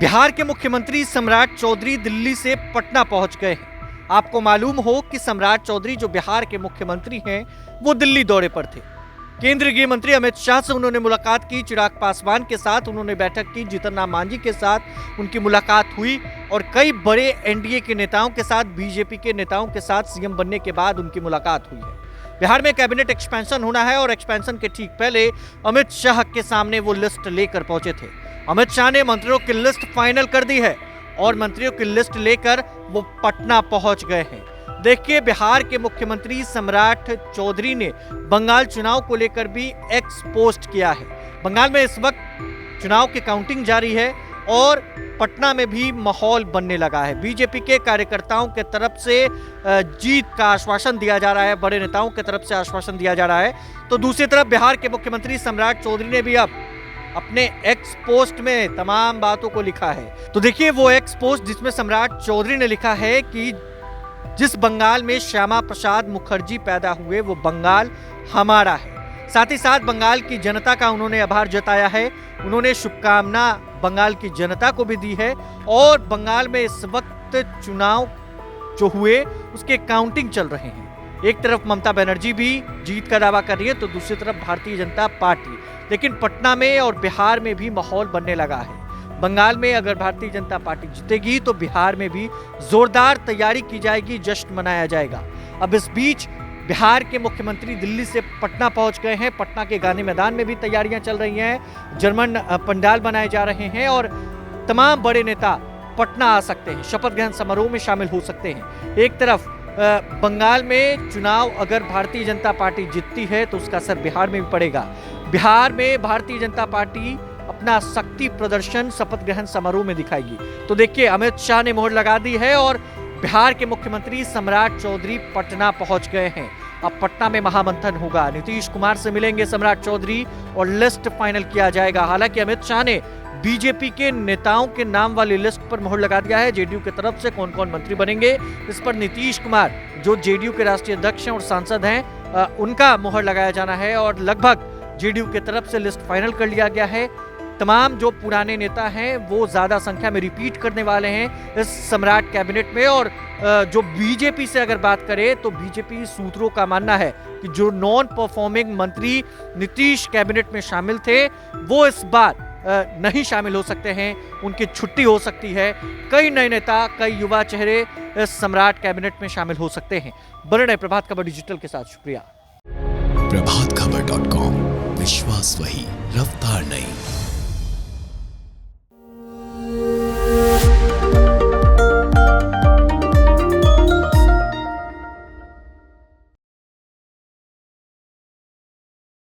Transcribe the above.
बिहार के मुख्यमंत्री सम्राट चौधरी दिल्ली से पटना पहुंच गए हैं। आपको मालूम हो कि सम्राट चौधरी जो बिहार के मुख्यमंत्री हैं, वो दिल्ली दौरे पर थे। केंद्रीय गृह मंत्री अमित शाह से उन्होंने मुलाकात की, चिराग पासवान के साथ उन्होंने बैठक की, जीतन राम मांझी के साथ उनकी मुलाकात हुई और कई बड़े एनडीए के नेताओं के साथ, बीजेपी के नेताओं के साथ सीएम बनने के बाद उनकी मुलाकात हुई है। बिहार में कैबिनेट एक्सपेंशन होना है और एक्सपेंशन के ठीक पहले अमित शाह के सामने वो लिस्ट लेकर पहुंचे थे। अमित शाह ने मंत्रियों की लिस्ट फाइनल कर दी है और मंत्रियों की लिस्ट लेकर वो पटना पहुंच गए हैं। देखिए, बिहार के मुख्यमंत्री सम्राट चौधरी ने बंगाल चुनाव को लेकर भी एक्स पोस्ट किया है। बंगाल में इस वक्त चुनाव की काउंटिंग जारी है और पटना में भी माहौल बनने लगा है। बीजेपी के कार्यकर्ताओं के तरफ से जीत का आश्वासन दिया जा रहा है, बड़े नेताओं की तरफ से आश्वासन दिया जा रहा है। तो दूसरी तरफ बिहार के मुख्यमंत्री सम्राट चौधरी ने भी अब अपने एक्स पोस्ट में तमाम बातों को लिखा है। तो देखिए, वो एक्स पोस्ट जिसमें सम्राट चौधरी ने लिखा है कि जिस बंगाल में श्यामा प्रसाद मुखर्जी पैदा हुए, वो बंगाल हमारा है। साथ ही साथ बंगाल की जनता का उन्होंने आभार जताया है। उन्होंने शुभकामना बंगाल की जनता को भी दी है और बंगाल में इस वक्त चुनाव जो हुए उसके काउंटिंग चल रहे हैं। एक तरफ ममता बनर्जी भी जीत का दावा कर रही है तो दूसरी तरफ भारतीय जनता पार्टी। लेकिन पटना में और बिहार में भी माहौल बनने लगा है। बंगाल में अगर भारतीय जनता पार्टी जीतेगी तो बिहार में भी जोरदार तैयारी की जाएगी, जश्न मनाया जाएगा। अब इस बीच बिहार के मुख्यमंत्री दिल्ली से पटना पहुंच गए हैं। पटना के गांधी मैदान में भी तैयारियां चल रही हैं, जर्मन पंडाल बनाए जा रहे हैं और तमाम बड़े नेता पटना आ सकते हैं, शपथ ग्रहण समारोह में शामिल हो सकते हैं। एक तरफ बंगाल में चुनाव अगर भारतीय जनता पार्टी जीतती है तो उसका असर बिहार में भी पड़ेगा। बिहार में भारतीय जनता पार्टी अपना शक्ति प्रदर्शन शपथ ग्रहण समारोह में दिखाएगी। तो देखिए, अमित शाह ने मोहर लगा दी है और बिहार के मुख्यमंत्री सम्राट चौधरी पटना पहुंच गए हैं। अब पटना में महामंथन होगा, नीतीश कुमार से मिलेंगे सम्राट चौधरी और लिस्ट फाइनल किया जाएगा। हालांकि अमित शाह ने बीजेपी के नेताओं के नाम वाली लिस्ट पर मोहर लगा दिया है। जेडीयू की तरफ से कौन कौन मंत्री बनेंगे, इस पर नीतीश कुमार जो जेडीयू के राष्ट्रीय अध्यक्ष हैं और सांसद हैं, उनका मोहर लगाया जाना है और लगभग जेडीयू की तरफ से लिस्ट फाइनल कर लिया गया है। तमाम जो पुराने नेता हैं वो ज्यादा संख्या में रिपीट करने वाले हैं इस सम्राट कैबिनेट में। और जो बीजेपी से अगर बात करें तो बीजेपी सूत्रों का मानना है कि जो नॉन परफॉर्मिंग मंत्री नीतीश कैबिनेट में शामिल थे वो इस बार नहीं शामिल हो सकते हैं, उनकी छुट्टी हो सकती है। कई नए नेता, कई युवा चेहरे इस सम्राट कैबिनेट में शामिल हो सकते हैं। बने रहे प्रभात खबर डिजिटल के साथ। शुक्रिया। प्रभातखबर.com, विश्वास वही, रफ्तार नहीं।